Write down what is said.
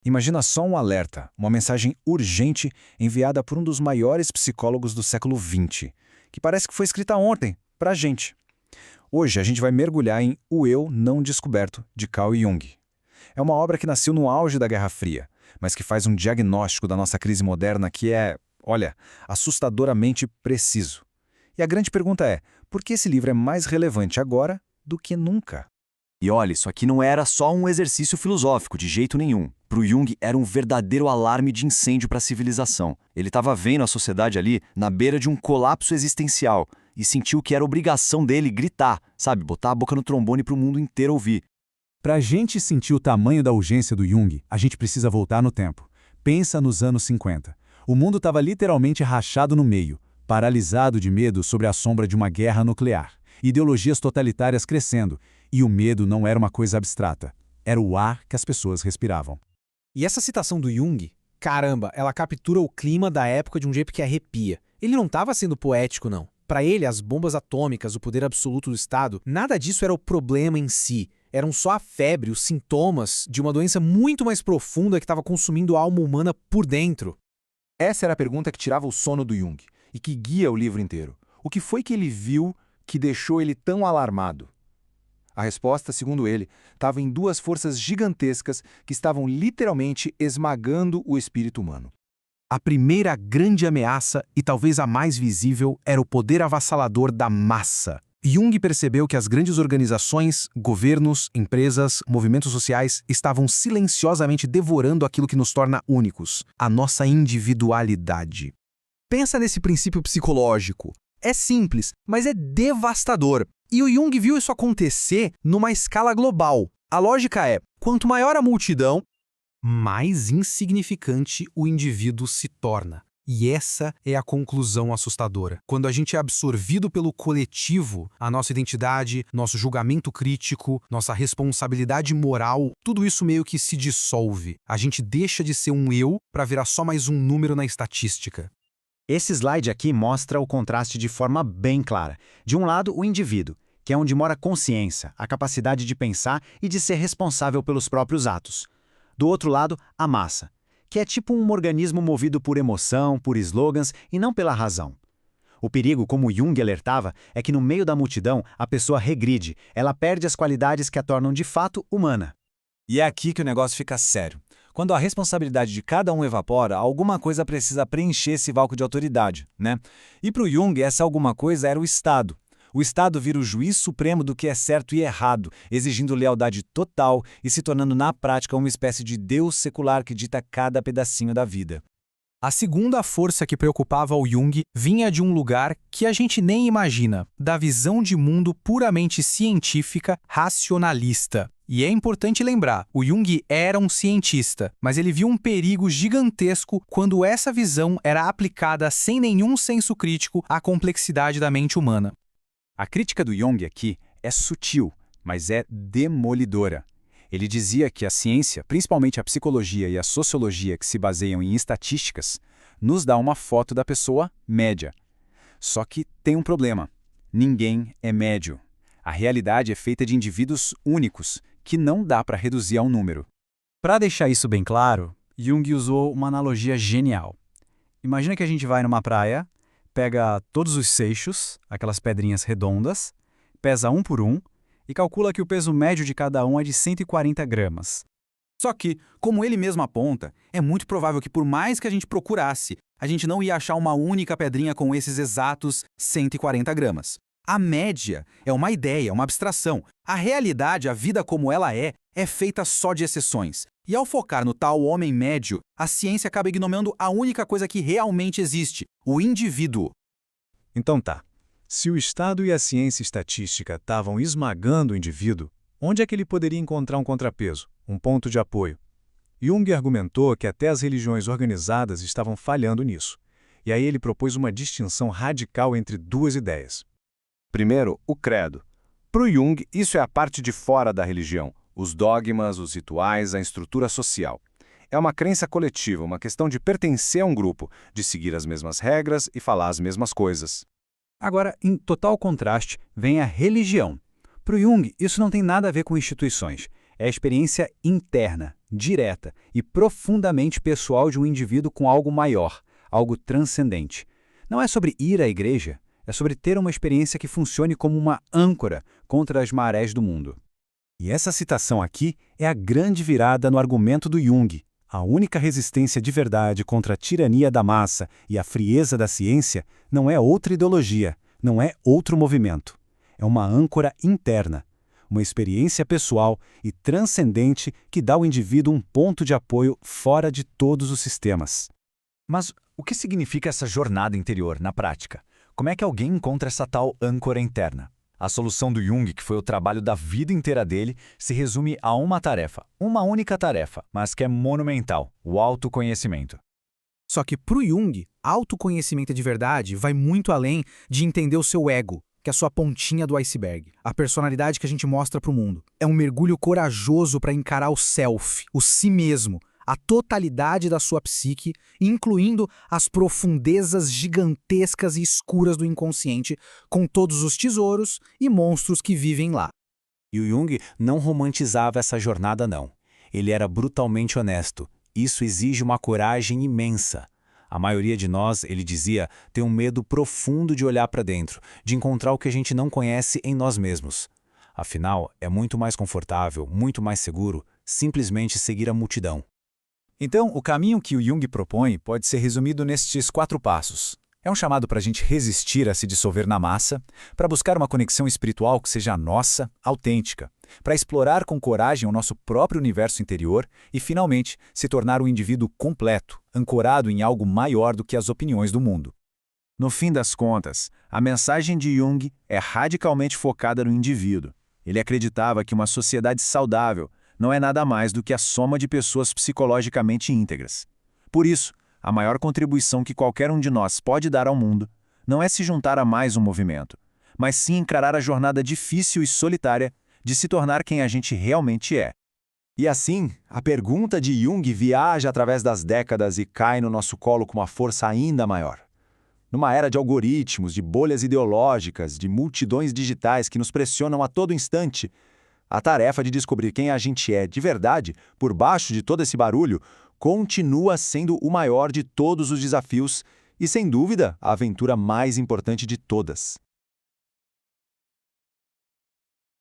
Imagina só um alerta, uma mensagem urgente enviada por um dos maiores psicólogos do século XX, que parece que foi escrita ontem, pra gente. Hoje a gente vai mergulhar em O Eu Não Descoberto, de Carl Jung. É uma obra que nasceu no auge da Guerra Fria, mas que faz um diagnóstico da nossa crise moderna que é, olha, assustadoramente preciso. E a grande pergunta é, por que esse livro é mais relevante agora do que nunca? E olha, isso aqui não era só um exercício filosófico, de jeito nenhum. Para o Jung, era um verdadeiro alarme de incêndio para a civilização. Ele estava vendo a sociedade ali na beira de um colapso existencial e sentiu que era obrigação dele gritar, sabe, botar a boca no trombone para o mundo inteiro ouvir. Para a gente sentir o tamanho da urgência do Jung, a gente precisa voltar no tempo. Pensa nos anos 50. O mundo estava literalmente rachado no meio, paralisado de medo sobre a sombra de uma guerra nuclear, ideologias totalitárias crescendo, e o medo não era uma coisa abstrata. Era o ar que as pessoas respiravam. E essa citação do Jung, caramba, ela captura o clima da época de um jeito que arrepia. Ele não estava sendo poético, não. Para ele, as bombas atômicas, o poder absoluto do Estado, nada disso era o problema em si. Eram só a febre, os sintomas de uma doença muito mais profunda que estava consumindo a alma humana por dentro. Essa era a pergunta que tirava o sono do Jung e que guia o livro inteiro. O que foi que ele viu que deixou ele tão alarmado? A resposta, segundo ele, estava em duas forças gigantescas que estavam literalmente esmagando o espírito humano. A primeira grande ameaça, e talvez a mais visível, era o poder avassalador da massa. Jung percebeu que as grandes organizações, governos, empresas, movimentos sociais estavam silenciosamente devorando aquilo que nos torna únicos, a nossa individualidade. Pensa nesse princípio psicológico. É simples, mas é devastador. E o Jung viu isso acontecer numa escala global. A lógica é, quanto maior a multidão, mais insignificante o indivíduo se torna. E essa é a conclusão assustadora. Quando a gente é absorvido pelo coletivo, a nossa identidade, nosso julgamento crítico, nossa responsabilidade moral, tudo isso meio que se dissolve. A gente deixa de ser um eu para virar só mais um número na estatística. Esse slide aqui mostra o contraste de forma bem clara. De um lado, o indivíduo, que é onde mora a consciência, a capacidade de pensar e de ser responsável pelos próprios atos. Do outro lado, a massa, que é tipo um organismo movido por emoção, por slogans e não pela razão. O perigo, como Jung alertava, é que no meio da multidão a pessoa regride, ela perde as qualidades que a tornam de fato humana. E é aqui que o negócio fica sério. Quando a responsabilidade de cada um evapora, alguma coisa precisa preencher esse vácuo de autoridade, né? E para o Jung, essa alguma coisa era o Estado. O Estado vira o juiz supremo do que é certo e errado, exigindo lealdade total e se tornando na prática uma espécie de Deus secular que dita cada pedacinho da vida. A segunda força que preocupava o Jung vinha de um lugar que a gente nem imagina, da visão de mundo puramente científica, racionalista. E é importante lembrar, o Jung era um cientista, mas ele viu um perigo gigantesco quando essa visão era aplicada sem nenhum senso crítico à complexidade da mente humana. A crítica do Jung aqui é sutil, mas é demolidora. Ele dizia que a ciência, principalmente a psicologia e a sociologia que se baseiam em estatísticas, nos dá uma foto da pessoa média. Só que tem um problema. Ninguém é médio. A realidade é feita de indivíduos únicos, que não dá para reduzir a um número. Para deixar isso bem claro, Jung usou uma analogia genial. Imagina que a gente vai numa praia, pega todos os seixos, aquelas pedrinhas redondas, pesa um por um e calcula que o peso médio de cada um é de 140 gramas. Só que, como ele mesmo aponta, é muito provável que por mais que a gente procurasse, a gente não ia achar uma única pedrinha com esses exatos 140 gramas. A média é uma ideia, uma abstração. A realidade, a vida como ela é feita só de exceções. E ao focar no tal homem médio, a ciência acaba ignorando a única coisa que realmente existe, o indivíduo. Então tá. Se o Estado e a ciência estatística estavam esmagando o indivíduo, onde é que ele poderia encontrar um contrapeso, um ponto de apoio? Jung argumentou que até as religiões organizadas estavam falhando nisso. E aí ele propôs uma distinção radical entre duas ideias. Primeiro, o credo. Para o Jung, isso é a parte de fora da religião, os dogmas, os rituais, a estrutura social. É uma crença coletiva, uma questão de pertencer a um grupo, de seguir as mesmas regras e falar as mesmas coisas. Agora, em total contraste, vem a religião. Para o Jung, isso não tem nada a ver com instituições. É a experiência interna, direta e profundamente pessoal de um indivíduo com algo maior, algo transcendente. Não é sobre ir à igreja, é sobre ter uma experiência que funcione como uma âncora contra as marés do mundo. E essa citação aqui é a grande virada no argumento do Jung. A única resistência de verdade contra a tirania da massa e a frieza da ciência não é outra ideologia, não é outro movimento. É uma âncora interna, uma experiência pessoal e transcendente que dá ao indivíduo um ponto de apoio fora de todos os sistemas. Mas o que significa essa jornada interior na prática? Como é que alguém encontra essa tal âncora interna? A solução do Jung, que foi o trabalho da vida inteira dele, se resume a uma tarefa, uma única tarefa, mas que é monumental: o autoconhecimento. Só que para o Jung, autoconhecimento de verdade vai muito além de entender o seu ego, que é a sua pontinha do iceberg, a personalidade que a gente mostra para o mundo. É um mergulho corajoso para encarar o self, o si mesmo, a totalidade da sua psique, incluindo as profundezas gigantescas e escuras do inconsciente, com todos os tesouros e monstros que vivem lá. E o Jung não romantizava essa jornada, não. Ele era brutalmente honesto. Isso exige uma coragem imensa. A maioria de nós, ele dizia, tem um medo profundo de olhar para dentro, de encontrar o que a gente não conhece em nós mesmos. Afinal, é muito mais confortável, muito mais seguro, simplesmente seguir a multidão. Então, o caminho que o Jung propõe pode ser resumido nestes 4 passos. É um chamado para a gente resistir a se dissolver na massa, para buscar uma conexão espiritual que seja nossa, autêntica, para explorar com coragem o nosso próprio universo interior e, finalmente, se tornar um indivíduo completo, ancorado em algo maior do que as opiniões do mundo. No fim das contas, a mensagem de Jung é radicalmente focada no indivíduo. Ele acreditava que uma sociedade saudável não é nada mais do que a soma de pessoas psicologicamente íntegras. Por isso, a maior contribuição que qualquer um de nós pode dar ao mundo não é se juntar a mais um movimento, mas sim encarar a jornada difícil e solitária de se tornar quem a gente realmente é. E assim, a pergunta de Jung viaja através das décadas e cai no nosso colo com uma força ainda maior. Numa era de algoritmos, de bolhas ideológicas, de multidões digitais que nos pressionam a todo instante, a tarefa de descobrir quem a gente é de verdade, por baixo de todo esse barulho, continua sendo o maior de todos os desafios e, sem dúvida, a aventura mais importante de todas.